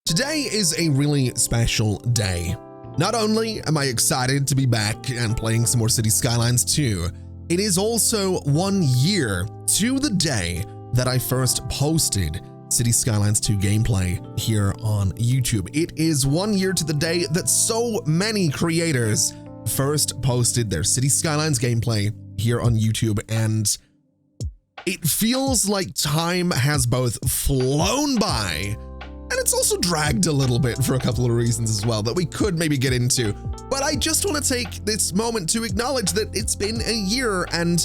Today is a really special day. Not only am I excited to be back and playing some more City Skylines 2, it is also 1 year to the day that I first posted City Skylines 2 gameplay here on YouTube. It is 1 year to the day that so many creators first posted their City Skylines gameplay here on YouTube, and it feels like time has both flown by and it's also dragged a little bit for a couple of reasons as well that we could maybe get into. But I just want to take this moment to acknowledge that it's been a year and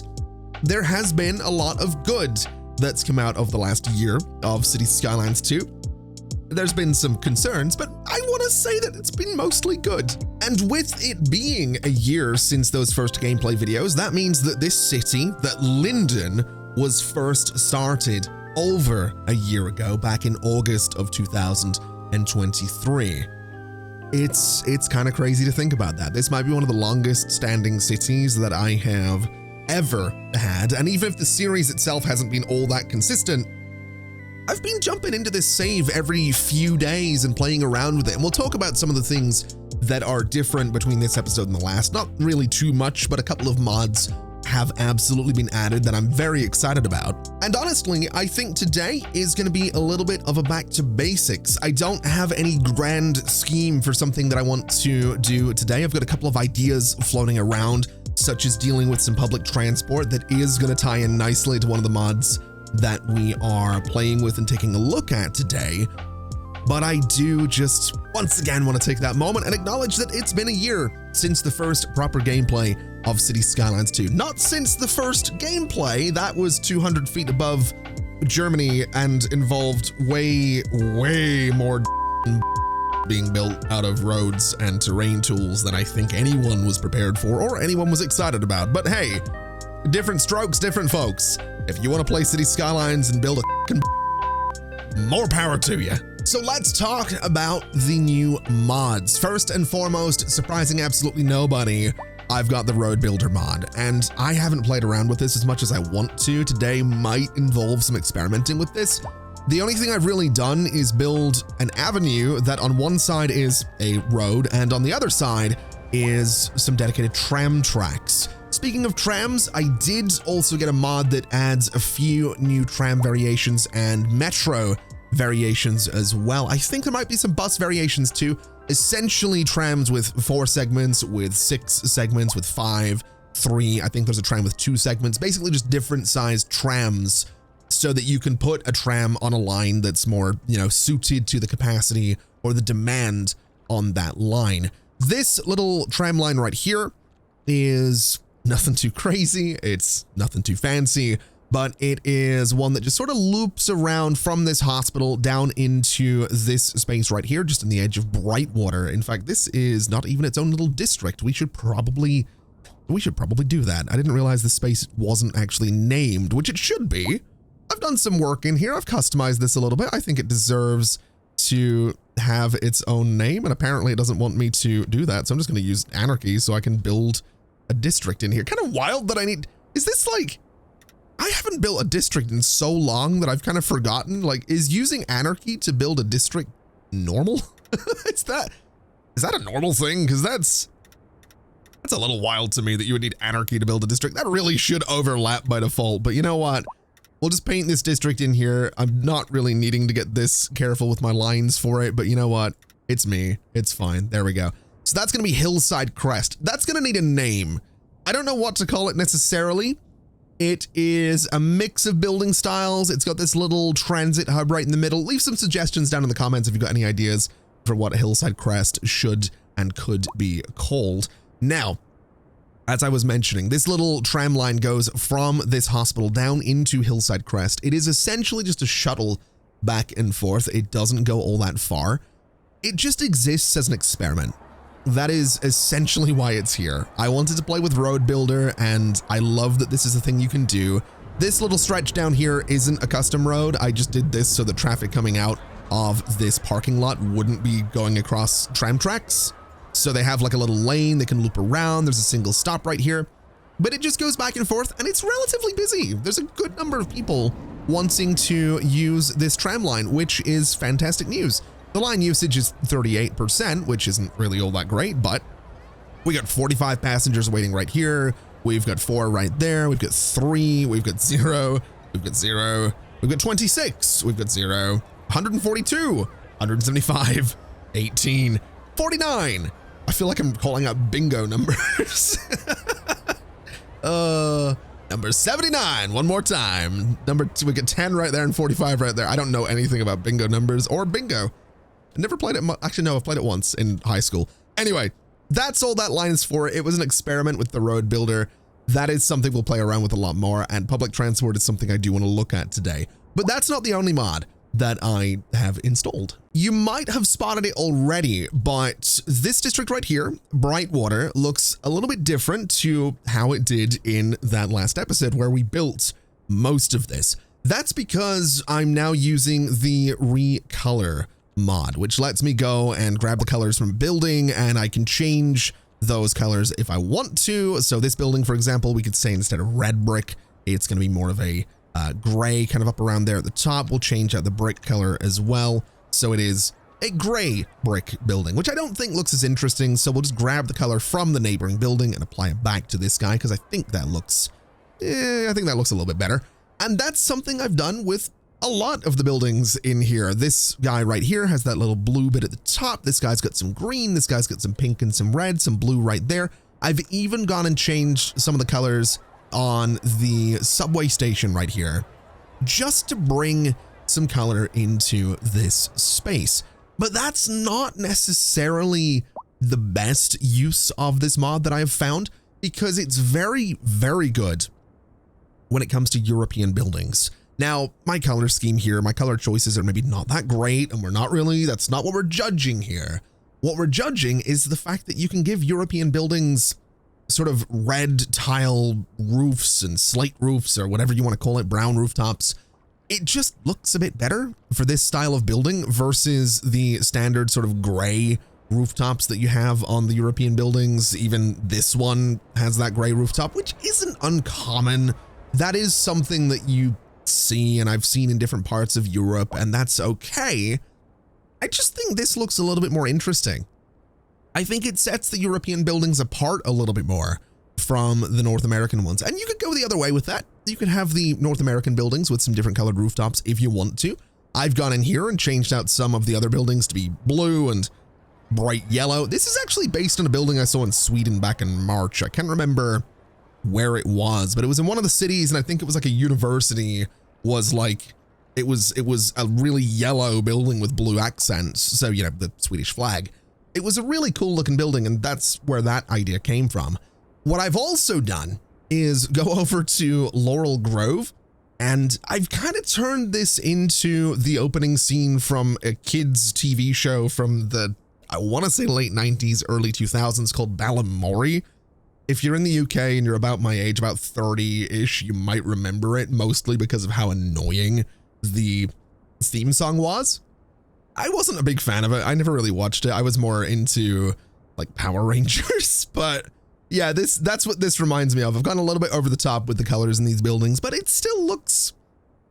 there has been a lot of good that's come out of the last year of City Skylines 2. There's been some concerns, but I want to say that it's been mostly good. And with it being a year since those first gameplay videos, that means that this city, that Linden, was first started over a year ago, back in August of 2023. It's kind of crazy to think about that. This might be one of the longest standing cities that I have ever had, and even if the series itself hasn't been all that consistent, I've been jumping into this save every few days and playing around with it, and we'll talk about some of the things that are different between this episode and the last. Not really too much, but a couple of mods have absolutely been added that I'm very excited about. And honestly, I think today is going to be a little bit of a back to basics. I don't have any grand scheme for something that I want to do today. I've got a couple of ideas floating around, such as dealing with some public transport that is going to tie in nicely to one of the mods that we are playing with and taking a look at today. But I do just once again want to take that moment and acknowledge that it's been a year since the first proper gameplay of City Skylines 2. Not since the first gameplay, that was 200 feet above Germany and involved way more being built out of roads and terrain tools than I think anyone was prepared for or anyone was excited about. But hey, different strokes, different folks. If you want to play City Skylines and build a more power to you. So let's talk about the new mods. First and foremost, surprising absolutely nobody, I've got the Road Builder mod, and I haven't played around with this as much as I want to. Today might involve some experimenting with this. The only thing I've really done is build an avenue that on one side is a road and on the other side is some dedicated tram tracks. Speaking of trams, I did also get a mod that adds a few new tram variations and metro variations as well. I think there might be some bus variations too. Essentially trams with 4 segments, with 6 segments, with 5, 3. I think there's a tram with 2 segments, basically just different sized trams so that you can put a tram on a line that's more, suited to the capacity or the demand on that line. This little tram line right here is nothing too crazy. It's nothing too fancy, but it is one that just sort of loops around from this hospital down into this space right here, just on the edge of Brightwater. In fact, this is not even its own little district. We should probably do that. I didn't realize this space wasn't actually named, which it should be. I've done some work in here. I've customized this a little bit. I think it deserves to have its own name, and apparently it doesn't want me to do that. So I'm just going to use anarchy so I can build a district in here. Kind of wild that is this like, I haven't built a district in so long that I've kind of forgotten, like, is using anarchy to build a district normal? Is that a normal thing? Because that's a little wild to me that you would need anarchy to build a district. That really should overlap by default, but you know what? We'll just paint this district in here. I'm not really needing to get this careful with my lines for it, but you know what? It's me. It's fine. There we go. So that's going to be Hillside Crest. That's going to need a name. I don't know what to call it necessarily. It is a mix of building styles. It's got this little transit hub right in the middle. Leave some suggestions down in the comments if you've got any ideas for what Hillside Crest should and could be called. Now, as I was mentioning, this little tram line goes from this hospital down into Hillside Crest. It is essentially just a shuttle back and forth. It doesn't go all that far. It just exists as an experiment. That is essentially why it's here. I wanted to play with Road Builder, and I love that this is a thing you can do. This little stretch down here isn't a custom road. I just did this so the traffic coming out of this parking lot wouldn't be going across tram tracks. So they have like a little lane, they can loop around. There's a single stop right here, but it just goes back and forth and it's relatively busy. There's a good number of people wanting to use this tram line, which is fantastic news. The line usage is 38%, which isn't really all that great, but we got 45 passengers waiting right here. We've got 4 right there. We've got 3. We've got 0. We've got 0. We've got 26. We've got 0. 142. 175. 18. 49. I feel like I'm calling out bingo numbers. Number 79. One more time. Number 2. We got 10 right there and 45 right there. I don't know anything about bingo numbers or bingo. I never played it. Actually, no, I've played it once in high school. Anyway, that's all that line is for. It was an experiment with the road builder. That is something we'll play around with a lot more, and public transport is something I do want to look at today. But that's not the only mod that I have installed. You might have spotted it already, but this district right here, Brightwater, looks a little bit different to how it did in that last episode where we built most of this. That's because I'm now using the Recolor mod, which lets me go and grab the colors from a building, and I can change those colors if I want to. So this building, for example, we could say instead of red brick, it's going to be more of a gray kind of up around there at the top. We'll change out the brick color as well. So it is a gray brick building, which I don't think looks as interesting. So we'll just grab the color from the neighboring building and apply it back to this guy, because I think that looks a little bit better. And that's something I've done with a lot of the buildings in here. This guy right here has that little blue bit at the top. This guy's got some green. This guy's got some pink and some red, some blue right there. I've even gone and changed some of the colors on the subway station right here, just to bring some color into this space. But that's not necessarily the best use of this mod that I have found, because it's very, very good when it comes to European buildings. Now, my color scheme here, my color choices are maybe not that great, and that's not what we're judging here. What we're judging is the fact that you can give European buildings sort of red tile roofs and slate roofs, or whatever you want to call it, brown rooftops. It just looks a bit better for this style of building versus the standard sort of gray rooftops that you have on the European buildings. Even this one has that gray rooftop, which isn't uncommon. That is something that you see, and I've seen in different parts of Europe, and that's okay. I just think this looks a little bit more interesting. I think it sets the European buildings apart a little bit more from the North American ones. And you could go the other way with that. You could have the North American buildings with some different colored rooftops if you want to. I've gone in here and changed out some of the other buildings to be blue and bright yellow. This is actually based on a building I saw in Sweden back in March. I can't remember where it was, but it was in one of the cities, and I think it was like a university was like, it was a really yellow building with blue accents. So, you know, the Swedish flag. It was a really cool looking building, and that's where that idea came from. What I've also done is go over to Laurel Grove, and I've kind of turned this into the opening scene from a kids TV show from the, I want to say late 90s, early 2000s, called Ballymorey. If you're in the UK and you're about my age, about 30-ish, you might remember it, mostly because of how annoying the theme song was. I wasn't a big fan of it. I never really watched it. I was more into like Power Rangers, but yeah, that's what this reminds me of. I've gone a little bit over the top with the colors in these buildings, but it still looks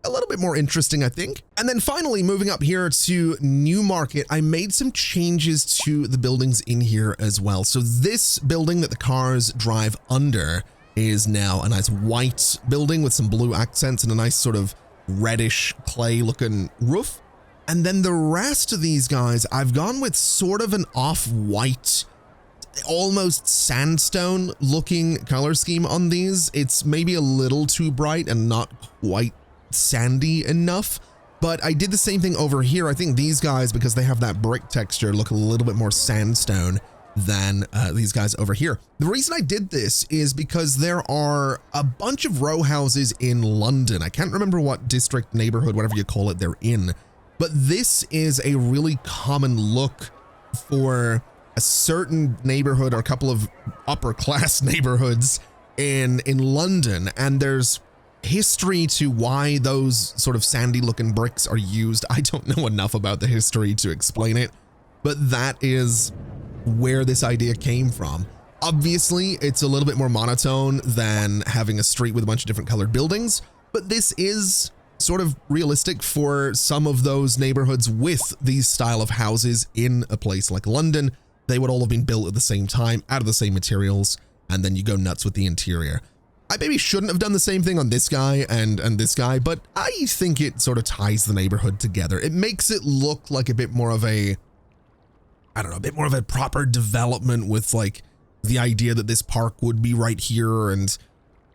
a little bit more interesting, I think. And then finally, moving up here to Newmarket, I made some changes to the buildings in here as well. So this building that the cars drive under is now a nice white building with some blue accents and a nice sort of reddish clay looking roof. And then the rest of these guys, I've gone with sort of an off-white, almost sandstone looking color scheme on these. It's maybe a little too bright and not quite sandy enough, but I did the same thing over here. I think these guys, because they have that brick texture, look a little bit more sandstone than these guys over here. The reason I did this is because there are a bunch of row houses in London. I can't remember what district, neighborhood, whatever you call it, they're in, but this is a really common look for a certain neighborhood or a couple of upper class neighborhoods in London, and there's history to why those sort of sandy looking bricks are used. I don't know enough about the history to explain it, but that is where this idea came from. Obviously, it's a little bit more monotone than having a street with a bunch of different colored buildings, but this is sort of realistic for some of those neighborhoods with these style of houses in a place like London. They would all have been built at the same time, out of the same materials, and then you go nuts with the interior. I maybe shouldn't have done the same thing on this guy and this guy, but I think it sort of ties the neighborhood together. It makes it look like a bit more of a, I don't know, a bit more of a proper development with like the idea that this park would be right here, and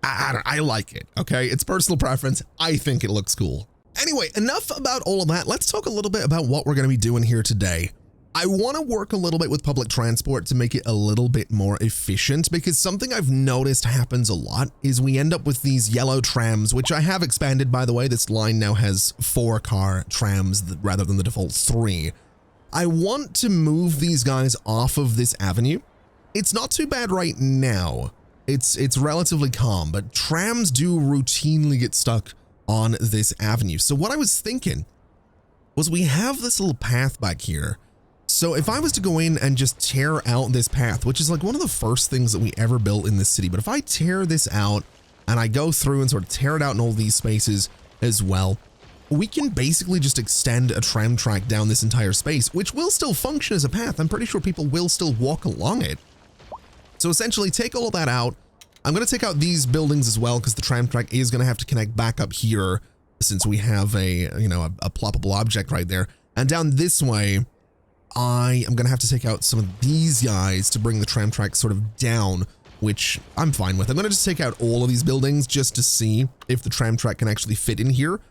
I like it, okay? It's personal preference. I think it looks cool. Anyway, enough about all of that. Let's talk a little bit about what we're going to be doing here today. I want to work a little bit with public transport to make it a little bit more efficient, because something I've noticed happens a lot is we end up with these yellow trams, which I have expanded, by the way. This line now has 4-car trams rather than the default 3. I want to move these guys off of this avenue. It's not too bad right now. It's relatively calm, but trams do routinely get stuck on this avenue. So what I was thinking was we have this little path back here. So if I was to go in and just tear out this path, which is like one of the first things that we ever built in this city, but if I tear this out and I go through and sort of tear it out in all these spaces as well, we can basically just extend a tram track down this entire space, which will still function as a path. I'm pretty sure people will still walk along it. So essentially take all of that out. I'm going to take out these buildings as well, because the tram track is going to have to connect back up here since we have a ploppable object right there. And down this way, I am going to have to take out some of these guys to bring the tram track sort of down, which I'm fine with. I'm going to just take out all of these buildings just to see if the tram track can actually fit in here.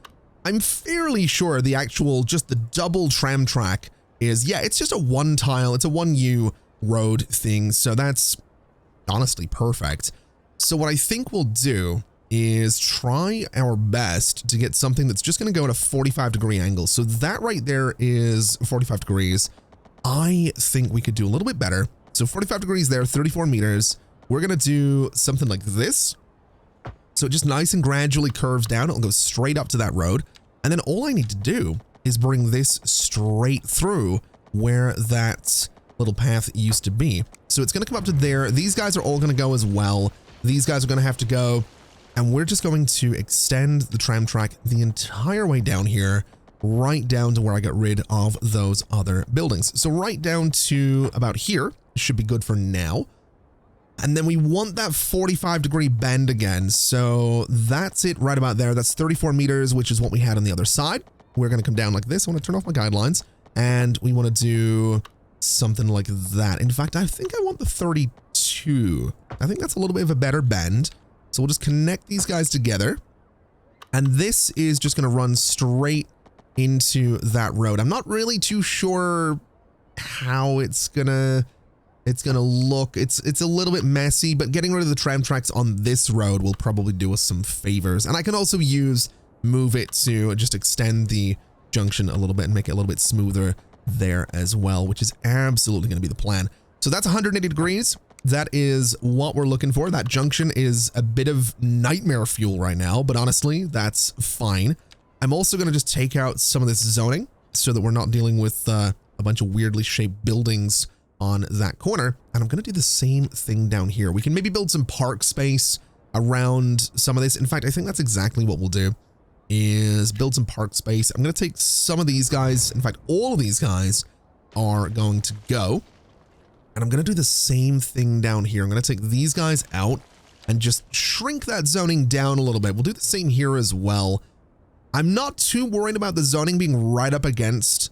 I'm fairly sure the just the double tram track is, yeah, it's just a one tile. It's a 1U road thing. So that's honestly perfect. So what I think we'll do is try our best to get something that's just going to go at a 45-degree angle. So that right there is 45 degrees. I think we could do a little bit better. So 45 degrees there, 34 meters. We're going to do something like this. So it just nice and gradually curves down. It'll go straight up to that road. And then all I need to do is bring this straight through where that little path used to be. So it's going to come up to there. These guys are all going to go as well. These guys are going to have to go. And we're just going to extend the tram track the entire way down here, right down to where I got rid of those other buildings. So right down to about here should be good for now. And then we want that 45-degree bend again. So that's it right about there. That's 34 meters, which is what we had on the other side. We're going to come down like this. I want to turn off my guidelines, and we want to do something like that. In fact, I think I want the 32. I think that's a little bit of a better bend. So we'll just connect these guys together. And this is just going to run straight into that road. I'm not really too sure how it's gonna look. It's a little bit messy, but getting rid of the tram tracks on this road will probably do us some favors. And I can also move it to just extend the junction a little bit and make it a little bit smoother there as well, which is absolutely going to be the plan. So that's 180 degrees. That is what we're looking for. That junction is a bit of nightmare fuel right now, but honestly, that's fine. I'm also going to just take out some of this zoning so that we're not dealing with a bunch of weirdly shaped buildings on that corner. And I'm going to do the same thing down here. We can maybe build some park space around some of this. In fact, I think that's exactly what we'll do, is build some park space. I'm going to take some of these guys. In fact, all of these guys are going to go. And I'm going to do the same thing down here. I'm going to take these guys out and just shrink that zoning down a little bit. We'll do the same here as well. I'm not too worried about the zoning being right up against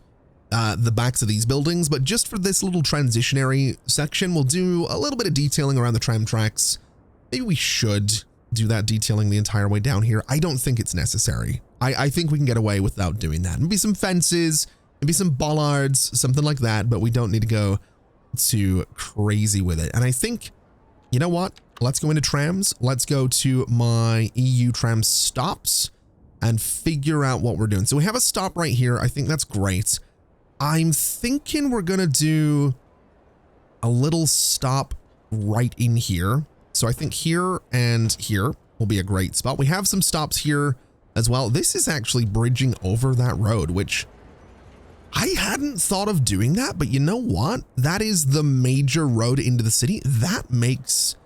the backs of these buildings, but just for this little transitionary section, we'll do a little bit of detailing around the tram tracks. Maybe we should do that detailing the entire way down here. I don't think it's necessary. I think we can get away without doing that. Maybe some fences, maybe some bollards, something like that, but we don't need to go too crazy with it. And I think, you know what? Let's go into trams. Let's go to my EU tram stops and figure out what we're doing. So we have a stop right here. I think that's great. I'm thinking we're going to do a little stop right in here. So I think here and here will be a great spot. We have some stops here as well. This is actually bridging over that road, which I hadn't thought of doing that, but you know what? That is the major road into the city. That makes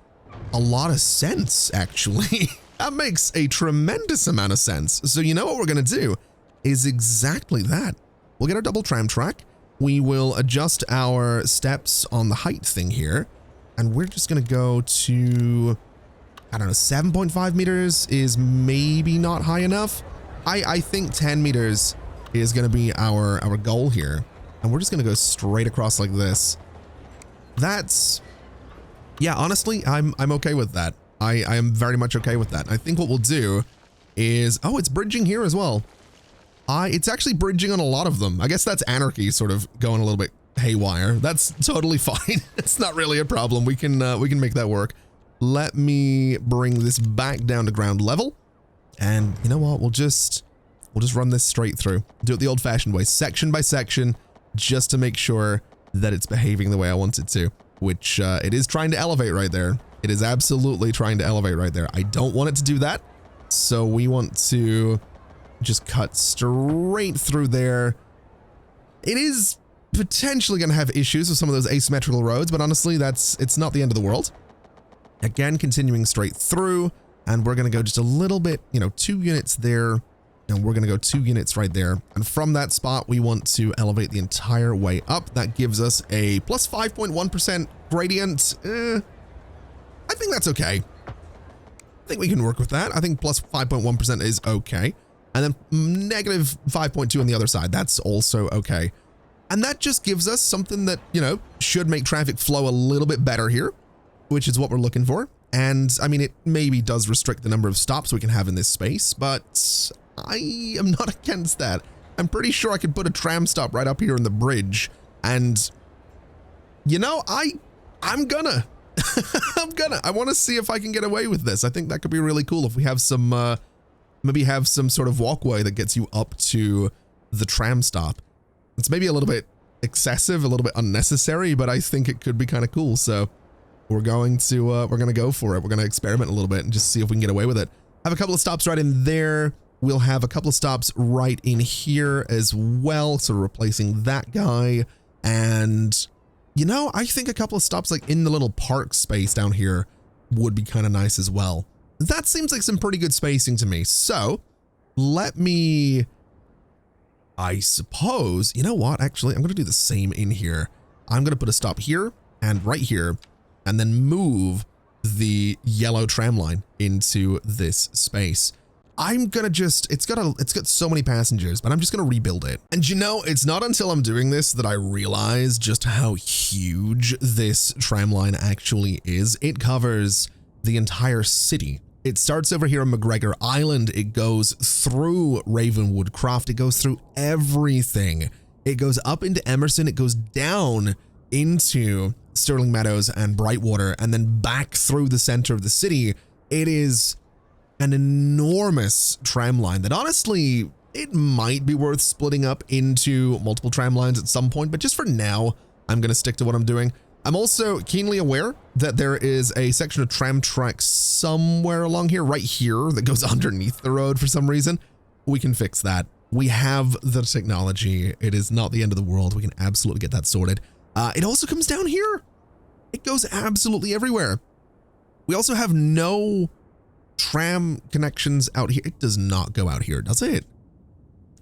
a lot of sense, actually. That makes a tremendous amount of sense. So you know what we're going to do is exactly that. We'll get our double tram track. We will adjust our steps on the height thing here. And we're just going to go to, I don't know, 7.5 meters is maybe not high enough. I think 10 meters is going to be our goal here. And we're just going to go straight across like this. That's, yeah, honestly, I'm okay with that. I am very much okay with that. I think what we'll do is, oh, it's bridging here as well. It's actually bridging on a lot of them. I guess that's anarchy sort of going a little bit haywire. That's totally fine. It's not really a problem. We can make that work. Let me bring this back down to ground level. And you know what? We'll just run this straight through. Do it the old fashioned way, section by section, just to make sure that it's behaving the way I want it to, which it is trying to elevate right there. It is absolutely trying to elevate right there. I don't want it to do that. So we want to just cut straight through there. It is potentially going to have issues with some of those asymmetrical roads, but honestly, it's not the end of the world. Again, continuing straight through, and we're going to go just a little bit, 2 units there, and we're going to go 2 units right there. And from that spot, we want to elevate the entire way up. That gives us a plus 5.1% gradient. I think that's okay. I think we can work with that. I think plus 5.1% is okay. And then negative 5.2 on the other side. That's also okay. And that just gives us something that, should make traffic flow a little bit better here, which is what we're looking for. And I mean, it maybe does restrict the number of stops we can have in this space, but I am not against that. I'm pretty sure I could put a tram stop right up here in the bridge. And, I'm gonna. I want to see if I can get away with this. I think that could be really cool if we have some, maybe have some sort of walkway that gets you up to the tram stop. It's maybe a little bit excessive, a little bit unnecessary, but I think it could be kind of cool. So we're going to go for it. We're going to experiment a little bit and just see if we can get away with it. Have a couple of stops right in there. We'll have a couple of stops right in here as well. So replacing that guy. And I think a couple of stops like in the little park space down here would be kind of nice as well. That seems like some pretty good spacing to me. So let me, I suppose, you know what? Actually, I'm going to do the same in here. I'm going to put a stop here and right here, and then move the yellow tram line into this space. I'm gonna just, it's got so many passengers, but I'm just gonna rebuild it. And it's not until I'm doing this that I realize just how huge this tram line actually is. It covers the entire city. It starts over here on McGregor Island. It goes through Ravenwood Croft. It goes through everything. It goes up into Emerson. It goes down into Sterling Meadows and Brightwater, and then back through the center of the city. It is an enormous tram line that honestly, it might be worth splitting up into multiple tram lines at some point, but just for now, I'm going to stick to what I'm doing. I'm also keenly aware that there is a section of tram track somewhere along here, right here, that goes underneath the road for some reason. We can fix that. We have the technology. It is not the end of the world. We can absolutely get that sorted. It also comes down here. It goes absolutely everywhere. We also have no tram connections out here. It does not go out here, does it?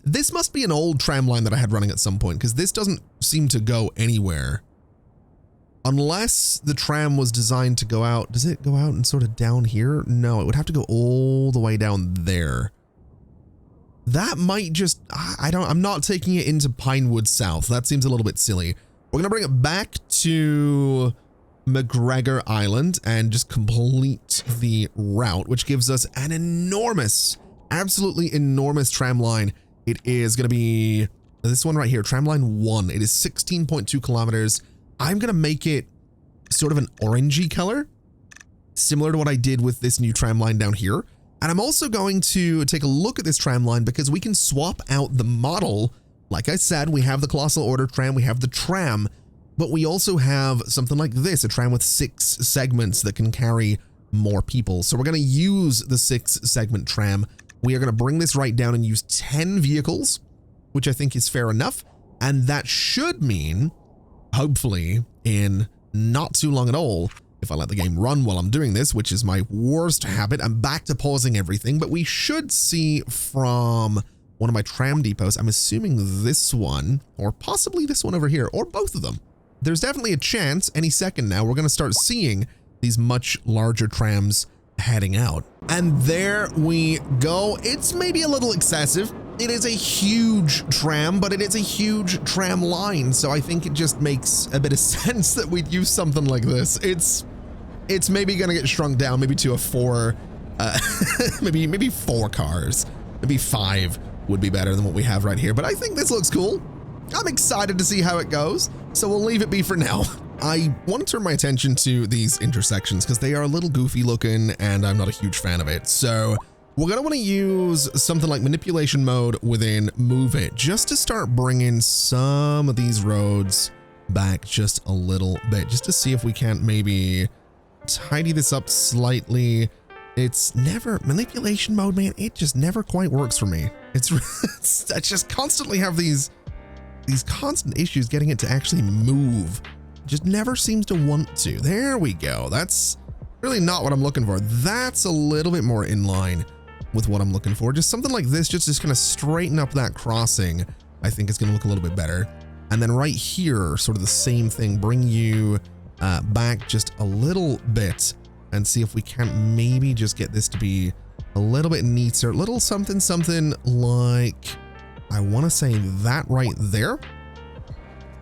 This must be an old tram line that I had running at some point, because this doesn't seem to go anywhere. Unless the tram was designed to go out. Does it go out and sort of down here? No, it would have to go all the way down there. That might just, I'm not taking it into Pinewood South. That seems a little bit silly. We're going to bring it back to McGregor Island and just complete the route, which gives us an enormous, absolutely enormous tram line. It is going to be this one right here, tram line 1. It is 16.2 kilometers. I'm going to make it sort of an orangey color, similar to what I did with this new tram line down here. And I'm also going to take a look at this tram line because we can swap out the model. Like I said, we have the Colossal Order tram, we have the tram, but we also have something like this, a tram with 6 segments that can carry more people. So we're going to use the 6-segment tram. We are going to bring this right down and use 10 vehicles, which I think is fair enough. And that should mean, hopefully, in not too long at all, if I let the game run while I'm doing this, which is my worst habit. I'm back to pausing everything, but we should see from one of my tram depots, I'm assuming this one, or possibly this one over here, or both of them. There's definitely a chance any second now we're going to start seeing these much larger trams heading out. And there we go. It's maybe a little excessive. It is a huge tram, but it is a huge tram line. So I think it just makes a bit of sense that we'd use something like this. It's maybe going to get shrunk down, maybe to a 4, maybe 4 cars, maybe 5 would be better than what we have right here. But I think this looks cool. I'm excited to see how it goes. So we'll leave it be for now. I want to turn my attention to these intersections because they are a little goofy looking and I'm not a huge fan of it. So we're going to want to use something like manipulation mode within Move It just to start bringing some of these roads back just a little bit, just to see if we can't maybe tidy this up slightly. It's never manipulation mode, man. It just never quite works for me. I just constantly have these constant issues getting it to actually move. Just never seems to want to. There we go. That's really not what I'm looking for. That's a little bit more in line with what I'm looking for. Just something like this, just gonna straighten up that crossing. I think it's gonna look a little bit better. And then right here, sort of the same thing, bring you back just a little bit and see if we can't maybe just get this to be a little bit neater, a little something like, I want to say that right there.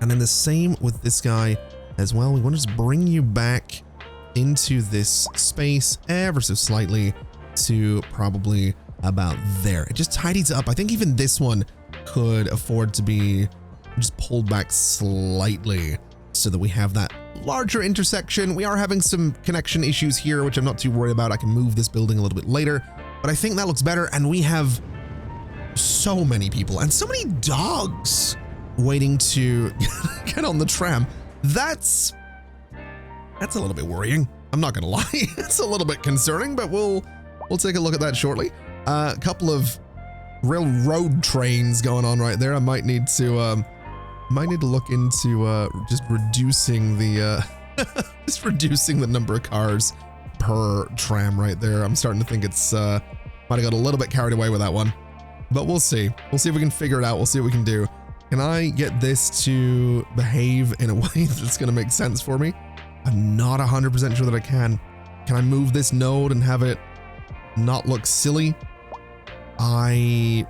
And then the same with this guy as well. We want to just bring you back into this space ever so slightly to probably about there. It just tidies up. I think even this one could afford to be just pulled back slightly so that we have that larger intersection. We are having some connection issues here, which I'm not too worried about. I can move this building a little bit later, but I think that looks better. And we have so many people and so many dogs waiting to get on the tram. That's a little bit worrying. I'm not gonna lie. It's a little bit concerning, but we'll take a look at that shortly. A couple of real road trains going on right there. I might need to look into just reducing the reducing the number of cars per tram right there. I'm starting to think it's might have got a little bit carried away with that one, but we'll see. We'll see if we can figure it out. We'll see what we can do. Can I get this to behave in a way that's going to make sense for me? I'm not 100% sure that I can. Can I move this node and have it not look silly? I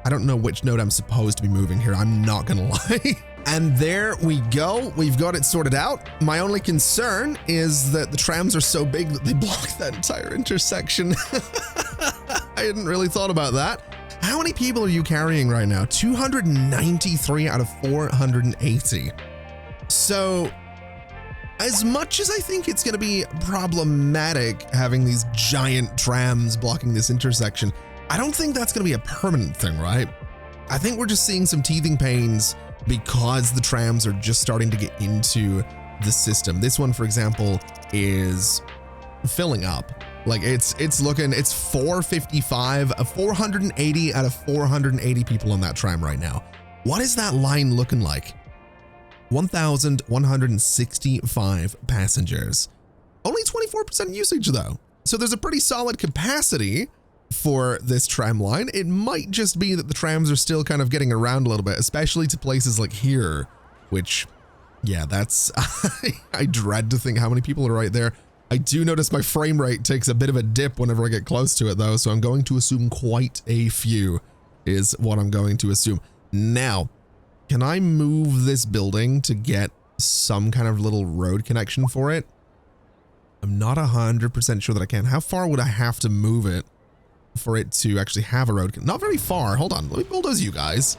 don't know which node I'm supposed to be moving here. I'm not gonna lie. And there we go. We've got it sorted out. My only concern is that the trams are so big that they block that entire intersection. I hadn't really thought about that. How many people are you carrying right now? 293 out of 480. So as much as I think it's going to be problematic having these giant trams blocking this intersection, I don't think that's going to be a permanent thing, right? I think we're just seeing some teething pains because the trams are just starting to get into the system. This one, for example, is filling up. Like it's 455, 480 out of 480 people on that tram right now. What is that line looking like? 1,165 passengers. Only 24% usage though. So there's a pretty solid capacity for this tram line. It might just be that the trams are still kind of getting around a little bit, especially to places like here, which, yeah, that's, I dread to think how many people are right there. I do notice my frame rate takes a bit of a dip whenever I get close to it though, so I'm going to assume quite a few is what I'm going to assume. Now, can I move this building to get some kind of little road connection for it? I'm not 100% sure that I can. How far would I have to move it for it to actually have a road? Not very far. Hold on. Let me bulldoze you guys.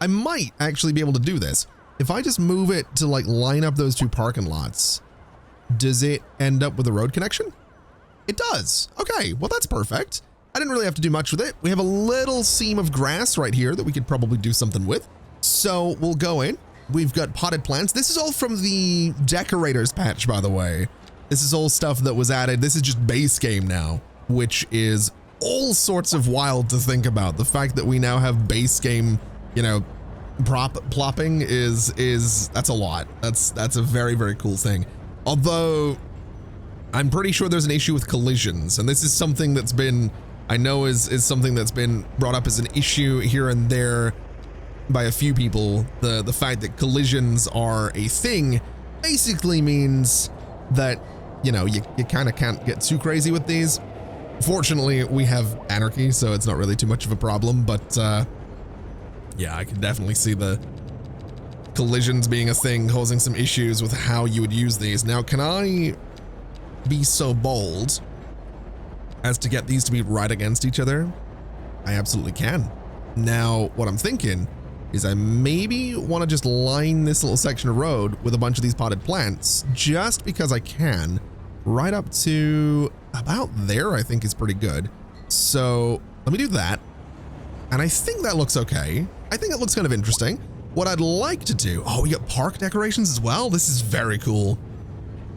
I might actually be able to do this. If I just move it to like line up those two parking lots, does it end up with a road connection? It does. Okay, well, that's perfect. I didn't really have to do much with it. We have a little seam of grass right here that we could probably do something with. So we'll go in. We've got potted plants. This is all from the decorators patch, by the way. This is all stuff that was added. This is just base game now, which is all sorts of wild to think about. The fact that we now have base game, you know, plopping is that's a lot. That's a very, very cool thing. Although I'm pretty sure there's an issue with collisions, and this is something that's been, I know is something that's been brought up as an issue here and there by a few people. The fact that collisions are a thing basically means that, you know, you kind of can't get too crazy with these. Fortunately, we have anarchy, so it's not really too much of a problem, but yeah, I can definitely see the collisions being a thing, causing some issues with how you would use these. Now, can I be so bold as to get these to be right against each other? I absolutely can. Now, what I'm thinking is I maybe want to just line this little section of road with a bunch of these potted plants, just because I can, right up to about there. I think is pretty good. So let me do that. And I think that looks okay. I think it looks kind of interesting. What I'd like to do, oh, we got park decorations as well. This is very cool.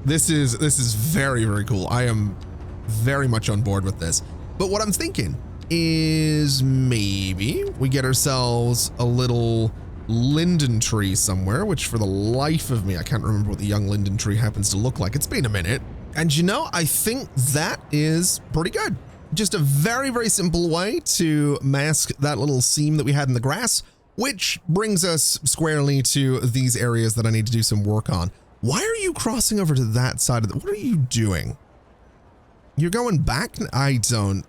This is very, very cool. I am very much on board with this. But what I'm thinking is maybe we get ourselves a little linden tree somewhere, which for the life of me, I can't remember what the young linden tree happens to look like. It's been a minute. And you know, I think that is pretty good. Just a very, very simple way to mask that little seam that we had in the grass, which brings us squarely to these areas that I need to do some work on. Why are you crossing over to that side of the, what are you doing? You're going back? I don't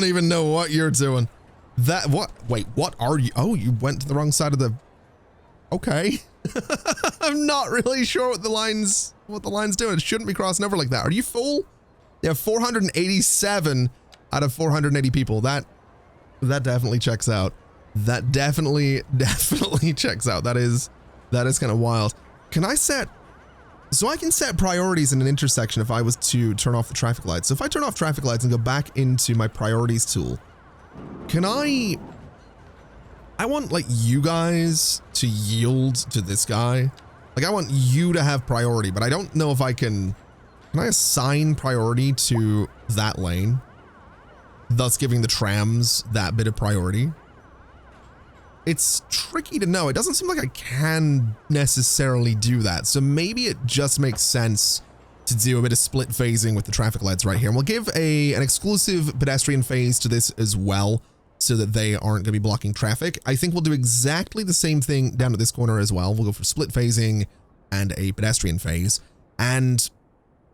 even know what you're doing. That, what, wait, what are you? Oh, you went to the wrong side of the, okay. I'm not really sure what the line's doing. It shouldn't be crossing over like that. Are you full? Yeah, 487 out of 480 people. That definitely checks out. That definitely checks out. That is kind of wild. Can I set, so I can set priorities in an intersection if I was to turn off the traffic lights. So if I turn off traffic lights and go back into my priorities tool, can I want like you guys to yield to this guy. Like I want you to have priority, but I don't know if I can I assign priority to that lane, thus giving the trams that bit of priority? It's tricky to know. It doesn't seem like I can necessarily do that. So maybe it just makes sense to do a bit of split phasing with the traffic lights right here. And we'll give an exclusive pedestrian phase to this as well, so that they aren't going to be blocking traffic. I think we'll do exactly the same thing down at this corner as well. We'll go for split phasing and a pedestrian phase. And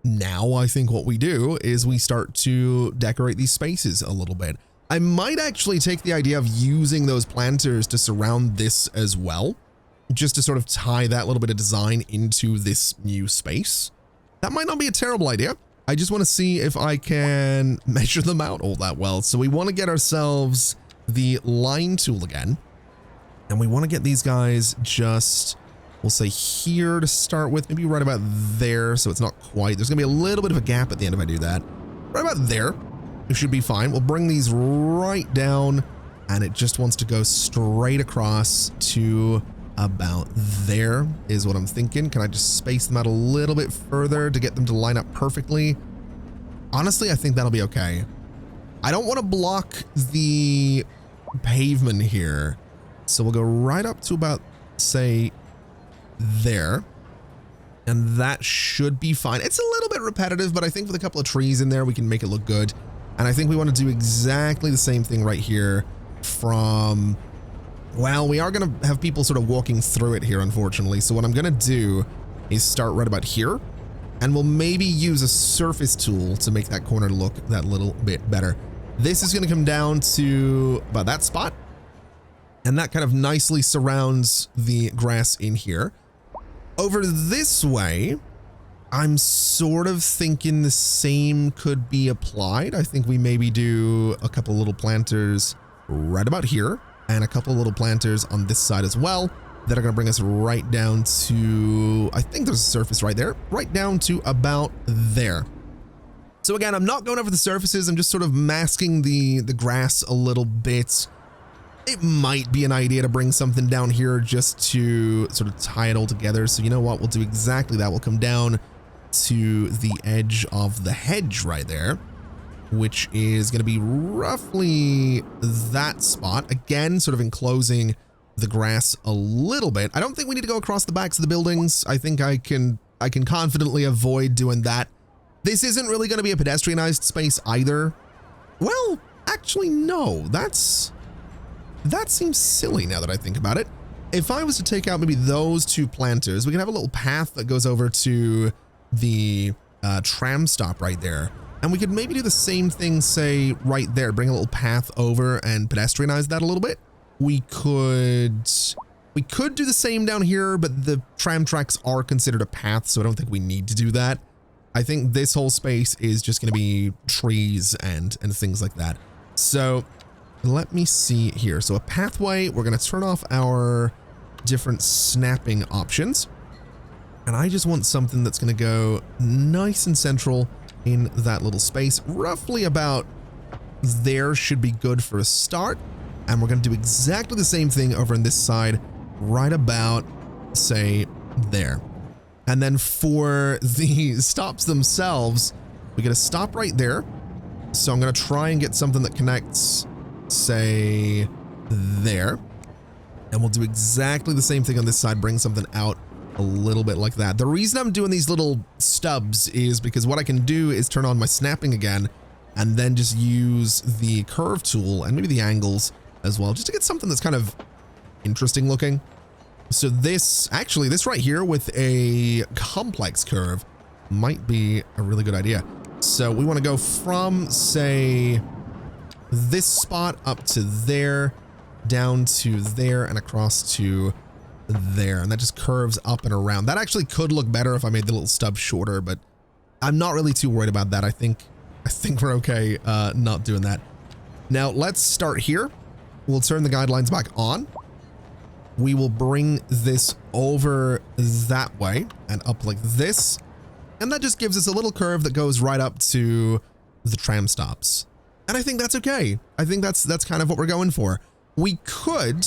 now I think what we do is we start to decorate these spaces a little bit. I might actually take the idea of using those planters to surround this as well, just to sort of tie that little bit of design into this new space. That might not be a terrible idea. I just want to see if I can measure them out all that well. So we want to get ourselves the line tool again. And we want to get these guys just, we'll say here to start with, maybe right about there. So it's not quite, there's going to be a little bit of a gap at the end if I do that. Right about there, it should be fine. We'll bring these right down, and it just wants to go straight across to about there is what I'm thinking. Can I just space them out a little bit further to get them to line up perfectly? Honestly, I think that'll be okay. I don't want to block the pavement here. So we'll go right up to about, say, there. And that should be fine. It's a little bit repetitive, but I think with a couple of trees in there, we can make it look good. And I think we want to do exactly the same thing right here from, well, we are going to have people sort of walking through it here, unfortunately. So what I'm going to do is start right about here, and we'll maybe use a surface tool to make that corner look that little bit better. This is going to come down to about that spot, and that kind of nicely surrounds the grass in here. Over this way, I'm sort of thinking the same could be applied. I think we maybe do a couple little planters right about here, and a couple little planters on this side as well that are going to bring us right down to, I think there's a surface right there, right down to about there. So again, I'm not going over the surfaces. I'm just sort of masking the grass a little bit. It might be an idea to bring something down here just to sort of tie it all together. So you know what? We'll do exactly that. We'll come down to the edge of the hedge right there, which is going to be roughly that spot. Again, sort of enclosing the grass a little bit. I don't think we need to go across the backs of the buildings. I think I can I can confidently avoid doing that. This isn't really going to be a pedestrianized space either. Well, actually, no, that seems silly now that I think about it. If I was to take out maybe those two planters, we can have a little path that goes over to the tram stop right there. And we could maybe do the same thing, say, right there, bring a little path over and pedestrianize that a little bit. We could do the same down here, but the tram tracks are considered a path, so I don't think we need to do that. I think this whole space is just going to be trees and things like that. So let me see here. So a pathway, we're going to turn off our different snapping options. And I just want something that's going to go nice and central in that little space. Roughly about there should be good for a start. And we're going to do exactly the same thing over on this side, right about, say, there. And then for the stops themselves, we get a stop right there. So I'm going to try and get something that connects, say, there. And we'll do exactly the same thing on this side, bring something out a little bit like that. The reason I'm doing these little stubs is because what I can do is turn on my snapping again and then just use the curve tool and maybe the angles as well, just to get something that's kind of interesting looking. So this right here with a complex curve might be a really good idea. So we want to go from, say, this spot up to there, down to there, and across to there. And that just curves up and around. That actually could look better if I made the little stub shorter, but I'm not really too worried about that. I think we're okay not doing that. Now let's start here. We'll turn the guidelines back on. We will bring this over that way and up like this. And that just gives us a little curve that goes right up to the tram stops. And I think that's okay. I think that's kind of what we're going for. We could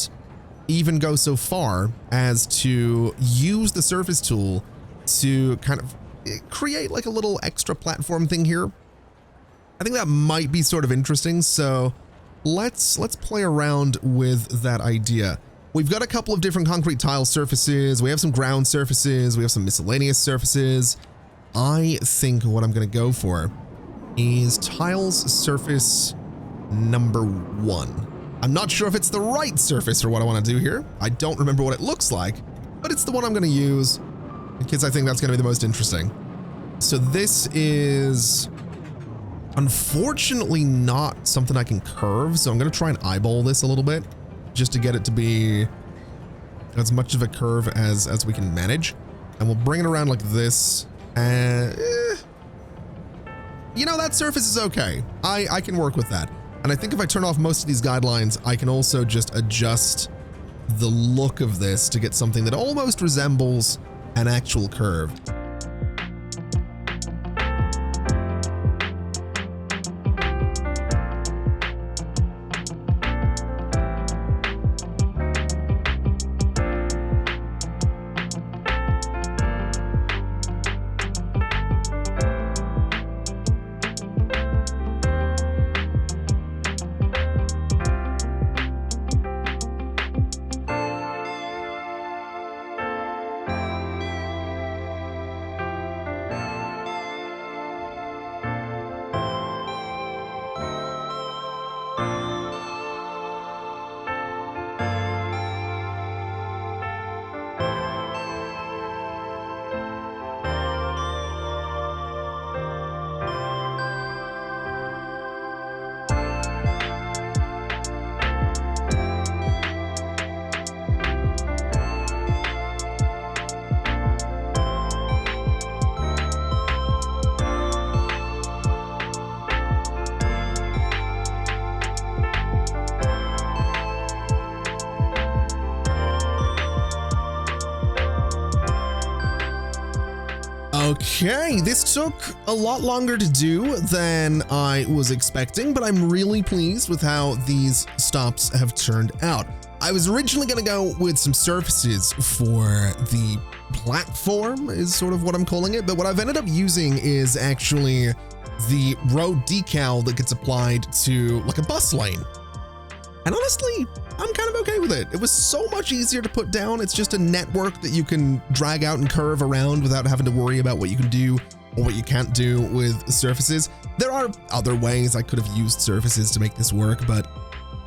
even go so far as to use the surface tool to kind of create like a little extra platform thing here. I think that might be sort of interesting. So let's play around with that idea. We've got a couple of different concrete tile surfaces. We have some ground surfaces. We have some miscellaneous surfaces. I think what I'm going to go for is tiles surface number 1. I'm not sure if it's the right surface for what I want to do here. I don't remember what it looks like, but it's the one I'm going to use because I think that's going to be the most interesting. So this is unfortunately not something I can curve, so I'm going to try and eyeball this a little bit just to get it to be as much of a curve as we can manage. And we'll bring it around like this. And you know, that surface is okay. I can work with that. And I think if I turn off most of these guidelines, I can also just adjust the look of this to get something that almost resembles an actual curve. Okay, this took a lot longer to do than I was expecting, but I'm really pleased with how these stops have turned out. I was originally going to go with some surfaces for the platform, is sort of what I'm calling it, but what I've ended up using is actually the road decal that gets applied to like a bus lane. And honestly, I'm kind of okay with it. It was so much easier to put down. It's just a network that you can drag out and curve around without having to worry about what you can do or what you can't do with surfaces. There are other ways I could have used surfaces to make this work, but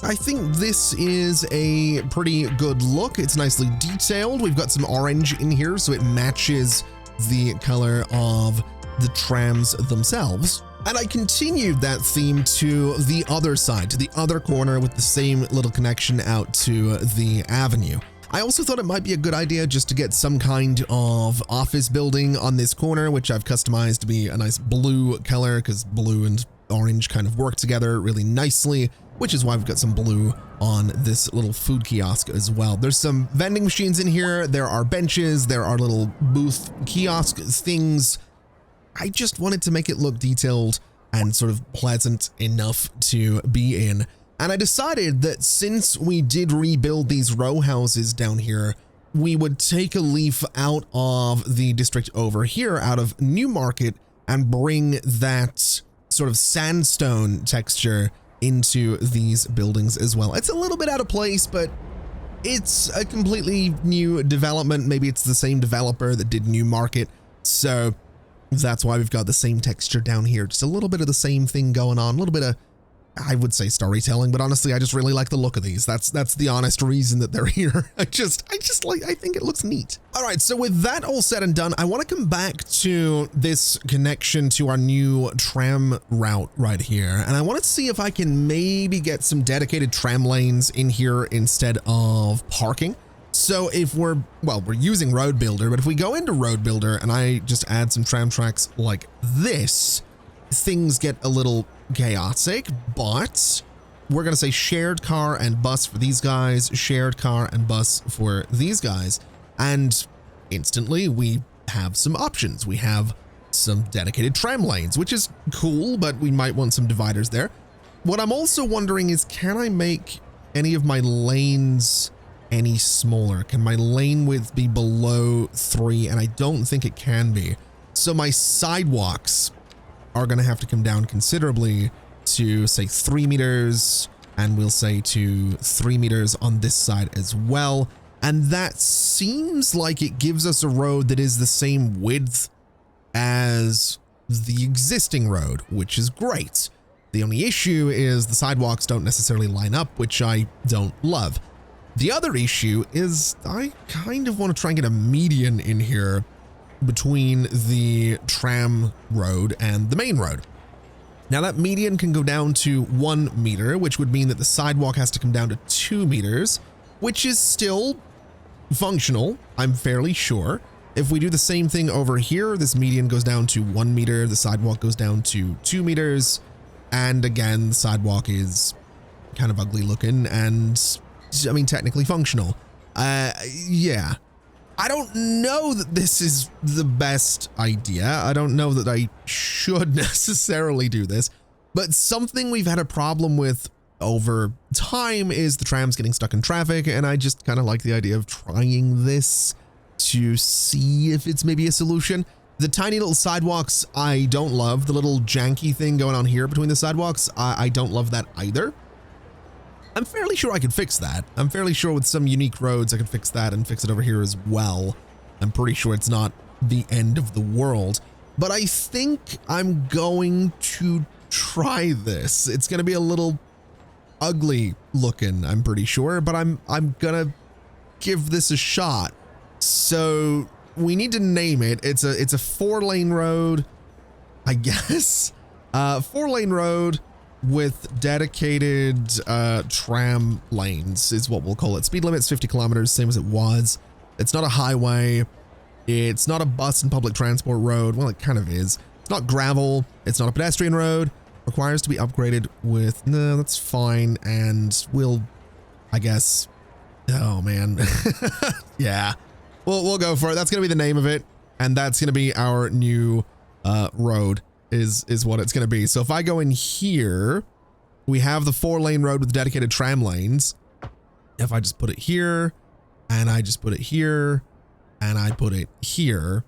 I think this is a pretty good look. It's nicely detailed. We've got some orange in here, so it matches the color of the trams themselves. And I continued that theme to the other side, to the other corner with the same little connection out to the avenue. I also thought it might be a good idea just to get some kind of office building on this corner, which I've customized to be a nice blue color because blue and orange kind of work together really nicely, which is why we've got some blue on this little food kiosk as well. There's some vending machines in here. There are benches. There are little booth kiosk things. I just wanted to make it look detailed and sort of pleasant enough to be in. And I decided that since we did rebuild these row houses down here, we would take a leaf out of the district over here, out of Newmarket, and bring that sort of sandstone texture into these buildings as well. It's a little bit out of place, but it's a completely new development. Maybe it's the same developer that did Newmarket. So that's why we've got the same texture down here. Just a little bit of the same thing going on, a little bit of, I would say, storytelling, but honestly, I just really like the look of these. That's the honest reason that they're here. I think it looks neat. All right, so with that all said and done, I want to come back to this connection to our new tram route right here. And I want to see if I can maybe get some dedicated tram lanes in here instead of parking. So if we're using Road Builder, but if we go into Road Builder and I just add some tram tracks like this, things get a little chaotic, but we're going to say shared car and bus for these guys, shared car and bus for these guys. And instantly we have some options. We have some dedicated tram lanes, which is cool, but we might want some dividers there. What I'm also wondering is, can I make any of my lanes any smaller? Can my lane width be below 3? And I don't think it can be. So my sidewalks are going to have to come down considerably to say 3 meters, and we'll say to 3 meters on this side as well. And that seems like it gives us a road that is the same width as the existing road, which is great. The only issue is the sidewalks don't necessarily line up, which I don't love. The other issue is I kind of want to try and get a median in here between the tram road and the main road. Now that median can go down to 1 meter, which would mean that the sidewalk has to come down to 2 meters, which is still functional, I'm fairly sure. If we do the same thing over here, this median goes down to 1 meter, the sidewalk goes down to 2 meters, and again, the sidewalk is kind of ugly looking and, I mean, technically functional. Yeah. I don't know that this is the best idea. I don't know that I should necessarily do this, but something we've had a problem with over time is the trams getting stuck in traffic, and I just kind of like the idea of trying this to see if it's maybe a solution. The tiny little sidewalks I don't love. The little janky thing going on here between the sidewalks, I don't love that either. I'm fairly sure I could fix that. I'm fairly sure with some unique roads I could fix that and fix it over here as well. I'm pretty sure it's not the end of the world, but I think I'm going to try this. It's going to be a little ugly looking, I'm pretty sure, but I'm gonna give this a shot. So we need to name it. It's a 4-lane road, I guess. 4-lane road with dedicated tram lanes is what we'll call it. Speed limit's 50 kilometers, same as it was. It's not a highway. It's not a bus and public transport road. Well, it kind of is. It's not gravel. It's not a pedestrian road. Requires to be upgraded with, no, that's fine. And we'll, I guess, oh man. Yeah, we'll go for it. That's going to be the name of it. And that's going to be our new road is what it's going to be. So if I go in here, we have the 4-lane road with dedicated tram lanes. If I just put it here and I just put it here and I put it here,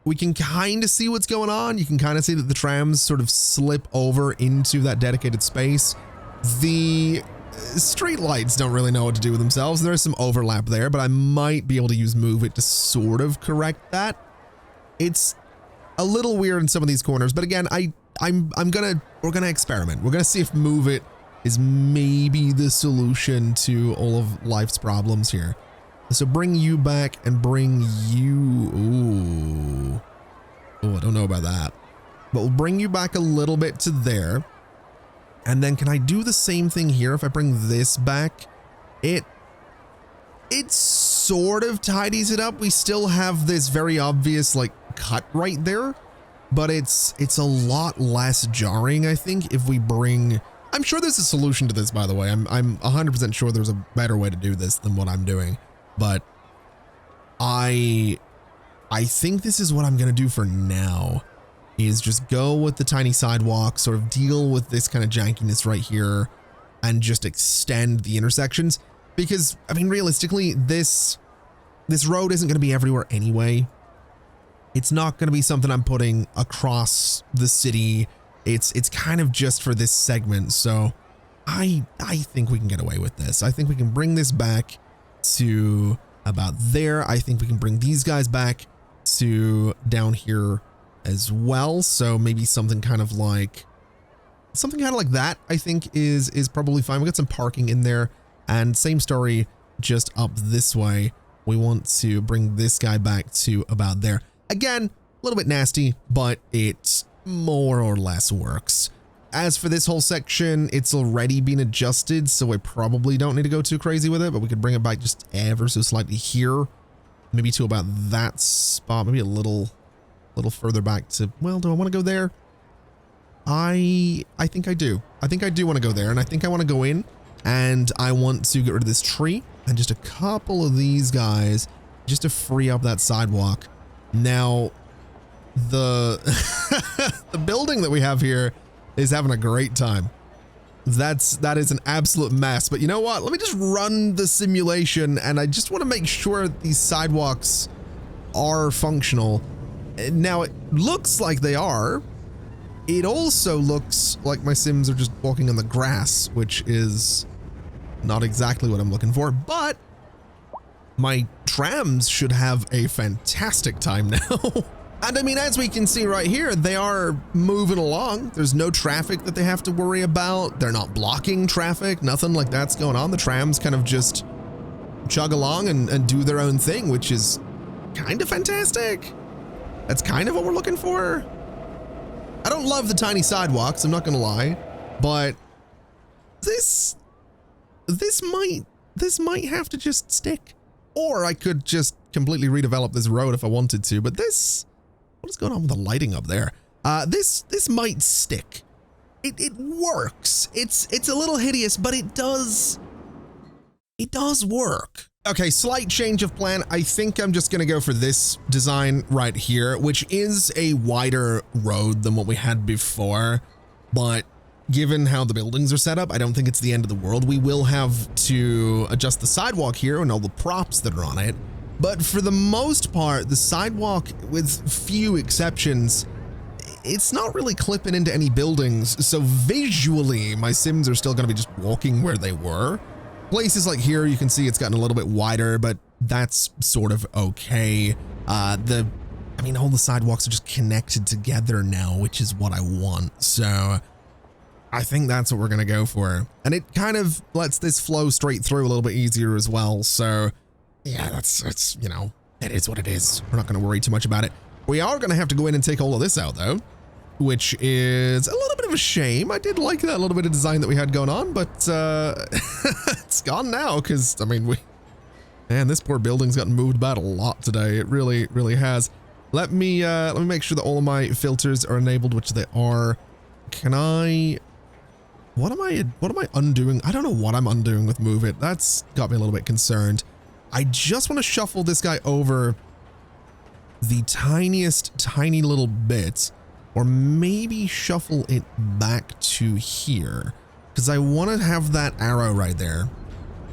we can kind of see what's going on. You can kind of see that the trams sort of slip over into that dedicated space. The street lights don't really know what to do with themselves. There's some overlap there, but I might be able to use Move It to sort of correct that. It's a little weird in some of these corners, but again, we're gonna experiment. We're gonna see if Move It is maybe the solution to all of life's problems here. So bring you back and bring you. Ooh. Oh, I don't know about that. But we'll bring you back a little bit to there. And then can I do the same thing here if I bring this back? It sort of tidies it up. We still have this very obvious like cut right there, but it's a lot less jarring, I think, if we bring. I'm sure there's a solution to this, by the way. I'm 100% sure there's a better way to do this than what I'm doing, but I think this is what I'm gonna do for now, is just go with the tiny sidewalk, sort of deal with this kind of jankiness right here, and just extend the intersections. Because, I mean, realistically, this road isn't gonna be everywhere anyway. It's not gonna be something I'm putting across the city. It's kind of just for this segment, so I think we can get away with this. I think we can bring this back to about there. I think we can bring these guys back to down here as well. So maybe something kind of like that, I think is probably fine. We got some parking in there, and same story just up this way. We want to bring this guy back to about there. Again, a little bit nasty, but it more or less works. As for this whole section, it's already been adjusted, so I probably don't need to go too crazy with it, but we could bring it back just ever so slightly here. Maybe to about that spot, maybe a little further back to, well, do I want to go there? I think I do. I think I do want to go there, and I think I want to go in, and I want to get rid of this tree and just a couple of these guys just to free up that sidewalk. Now, the the building that we have here is having a great time. That is an absolute mess, but you know what? Let me just run the simulation, and I just want to make sure these sidewalks are functional. Now, it looks like they are. It also looks like my Sims are just walking on the grass, which is not exactly what I'm looking for, but my trams should have a fantastic time now. And I mean, as we can see right here, they are moving along. There's no traffic that they have to worry about. They're not blocking traffic. Nothing like that's going on. The trams kind of just chug along and do their own thing, which is kind of fantastic. That's kind of what we're looking for. I don't love the tiny sidewalks, I'm not gonna lie, but this might have to just stick. Or I could just completely redevelop this road if I wanted to, but this, what is going on with the lighting up there? This might stick. It works. It's a little hideous, but it does work. Okay, slight change of plan. I think I'm just gonna go for this design right here, which is a wider road than what we had before, but given how the buildings are set up, I don't think it's the end of the world. We will have to adjust the sidewalk here and all the props that are on it, but for the most part, the sidewalk, with few exceptions, it's not really clipping into any buildings, so visually, my Sims are still gonna be just walking where they were. Places like here, you can see it's gotten a little bit wider, but that's sort of okay. I mean, all the sidewalks are just connected together now, which is what I want. So I think that's what we're gonna go for. And it kind of lets this flow straight through a little bit easier as well. So yeah, that's, you know, it is what it is. We're not gonna worry too much about it. We are gonna have to go in and take all of this out though, which is a little bit of a shame. I did like that little bit of design that we had going on, but it's gone now because, I mean, man, this poor building's gotten moved about a lot today. It really, really has. Let me make sure that all of my filters are enabled, which they are. Can I, what am I undoing? I don't know what I'm undoing with Move It. That's got me a little bit concerned. I just want to shuffle this guy over the tiniest, tiny little bit, or maybe shuffle it back to here, because I want to have that arrow right there.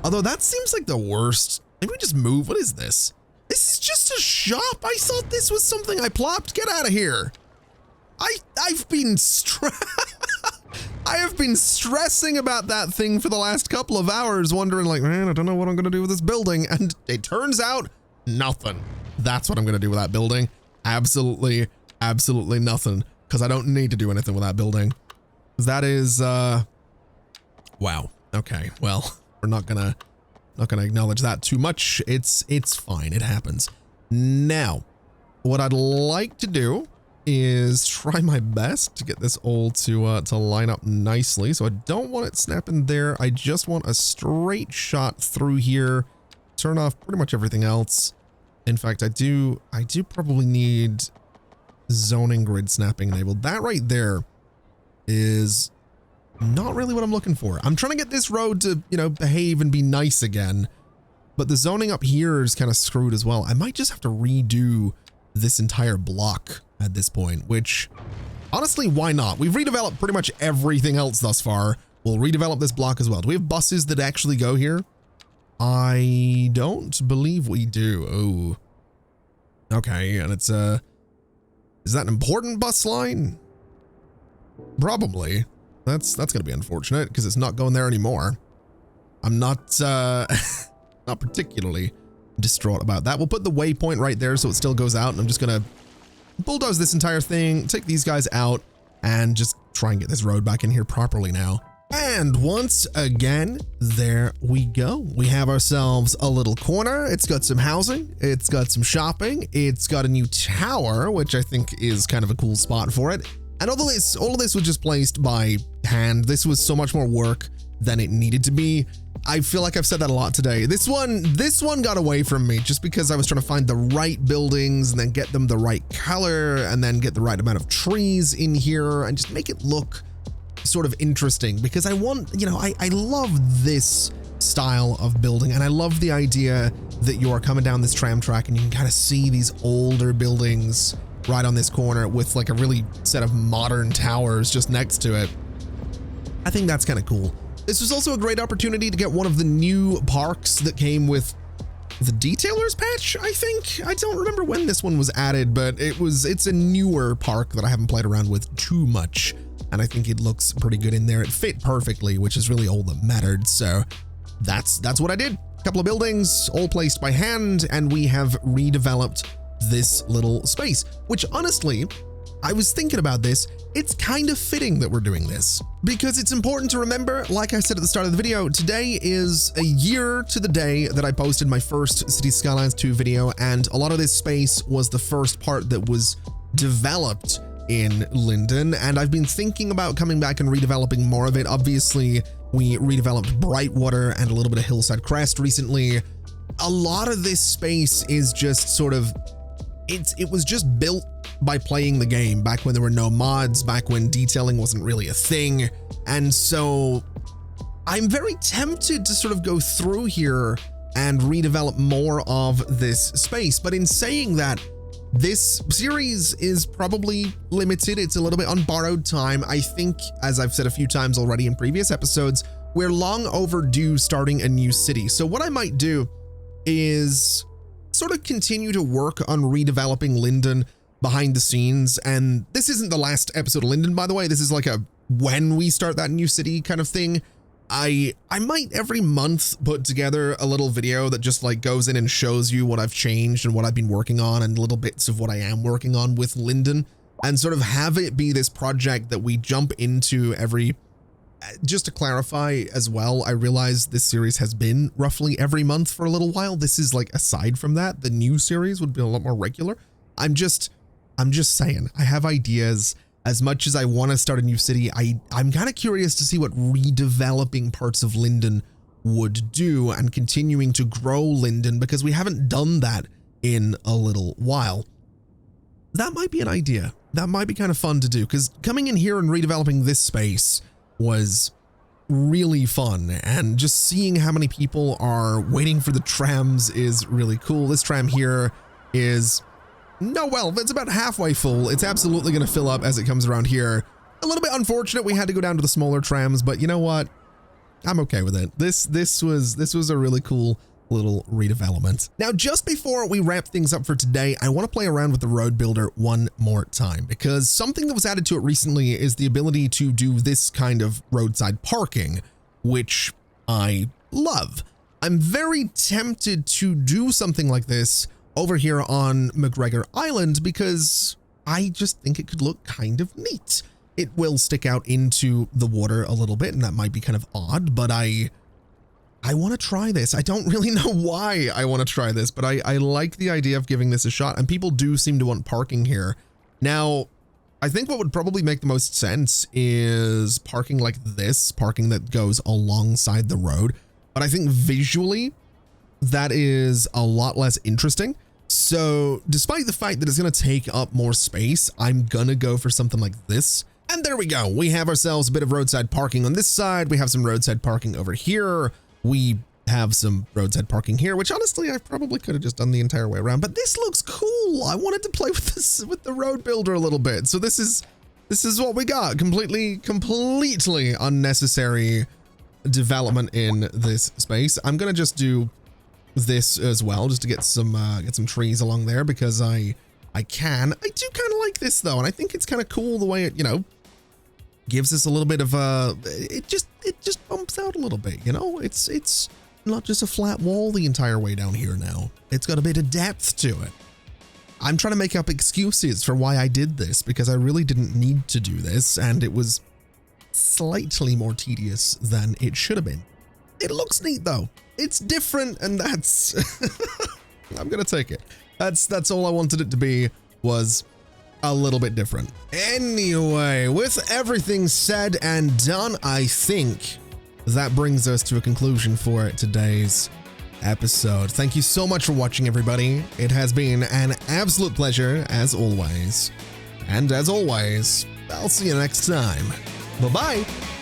Although that seems like the worst. Maybe we just move. What is this? This is just a shop. I thought this was something I plopped. Get out of here. I've been I have been stressing about that thing for the last couple of hours, wondering like, man, I don't know what I'm going to do with this building. And it turns out nothing. That's what I'm going to do with that building. Absolutely, absolutely nothing. Because I don't need to do anything with that building. That is, wow. Okay, well, we're not gonna acknowledge that too much. It's fine. It happens. Now, what I'd like to do is try my best to get this all to line up nicely. So I don't want it snapping there. I just want a straight shot through here. Turn off pretty much everything else. In fact, I do probably need zoning grid snapping enabled. That right there is not really what I'm looking for. I'm trying to get this road to, you know, behave and be nice again, but the zoning up here is kind of screwed as well. I might just have to redo this entire block at this point, which honestly, why not? We've redeveloped pretty much everything else thus far. We'll redevelop this block as well. Do we have buses that actually go here? I don't believe we do. Oh, okay. And it's is that an important bus line? Probably. That's going to be unfortunate because it's not going there anymore. I'm not not particularly distraught about that. We'll put the waypoint right there so it still goes out, and I'm just going to bulldoze this entire thing, take these guys out, and just try and get this road back in here properly now. And once again, there we go. We have ourselves a little corner. It's got some housing. It's got some shopping. It's got a new tower, which I think is kind of a cool spot for it. And all of this was just placed by hand. This was so much more work than it needed to be. I feel like I've said that a lot today. This one got away from me just because I was trying to find the right buildings and then get them the right color and then get the right amount of trees in here and just make it look sort of interesting, because I want, you know, I love this style of building, and I love the idea that you are coming down this tram track and you can kind of see these older buildings right on this corner with like a really set of modern towers just next to it. I think that's kind of cool. This was also a great opportunity to get one of the new parks that came with the Detailers patch, I think. I don't remember when this one was added, but it's a newer park that I haven't played around with too much, and I think it looks pretty good in there. It fit perfectly, which is really all that mattered. So that's what I did. A couple of buildings all placed by hand, and we have redeveloped this little space, which honestly, I was thinking about this. It's kind of fitting that we're doing this because it's important to remember, like I said at the start of the video, today is a year to the day that I posted my first Cities Skylines 2 video, and a lot of this space was the first part that was developed in Linden, and I've been thinking about coming back and redeveloping more of it. Obviously, we redeveloped Brightwater and a little bit of Hillside Crest recently. A lot of this space is just sort of, it was just built by playing the game back when there were no mods, back when detailing wasn't really a thing. And so I'm very tempted to sort of go through here and redevelop more of this space. But in saying that, this series is probably limited. It's a little bit on borrowed time. I think, as I've said a few times already in previous episodes, we're long overdue starting a new city. So what I might do is sort of continue to work on redeveloping Linden behind the scenes. And this isn't the last episode of Linden, by the way. This is like a when we start that new city kind of thing. I might every month put together a little video that just like goes in and shows you what I've changed and what I've been working on and little bits of what I am working on with Linden, and sort of have it be this project that we jump into every. Just to clarify as well, I realize this series has been roughly every month for a little while. This is like, aside from that, the new series would be a lot more regular. I'm just saying, I have ideas. As much as I want to start a new city, I'm kind of curious to see what redeveloping parts of Linden would do and continuing to grow Linden, because we haven't done that in a little while. That might be an idea. That might be kind of fun to do, because coming in here and redeveloping this space was really fun, and just seeing how many people are waiting for the trams is really cool. This tram here is, no, well, it's about halfway full. It's absolutely going to fill up as it comes around here. A little bit unfortunate we had to go down to the smaller trams, but you know what? I'm okay with it. This was a really cool little redevelopment. Now, just before we wrap things up for today, I want to play around with the road builder one more time, because something that was added to it recently is the ability to do this kind of roadside parking, which I love. I'm very tempted to do something like this over here on McGregor Island because I just think it could look kind of neat. It will stick out into the water a little bit, and that might be kind of odd, but I want to try this. I don't really know why I want to try this, but I like the idea of giving this a shot, and people do seem to want parking here. Now, I think what would probably make the most sense is parking like this, parking that goes alongside the road, but I think visually that is a lot less interesting. So despite the fact that it's going to take up more space, I'm going to go for something like this. And there we go. We have ourselves a bit of roadside parking on this side. We have some roadside parking over here. We have some roadside parking here, which honestly, I probably could have just done the entire way around, but this looks cool. I wanted to play with this, with the road builder a little bit. So this is what we got. Completely unnecessary development in this space. I'm going to just do this as well, just to get some trees along there, because I can. I do kind of like this though, and I think it's kind of cool the way it, you know, gives us a little bit of it just bumps out a little bit, you know. It's not just a flat wall the entire way down here now. It's got a bit of depth to it. I'm trying to make up excuses for why I did this, because I really didn't need to do this, and it was slightly more tedious than it should have been. It looks neat though. It's different, and that's I'm gonna take it. That's all I wanted it to be, was a little bit different. Anyway, with everything said and done, I think that brings us to a conclusion for today's episode. Thank you so much for watching, everybody. It has been an absolute pleasure, as always. And as always, I'll see you next time. Bye-bye.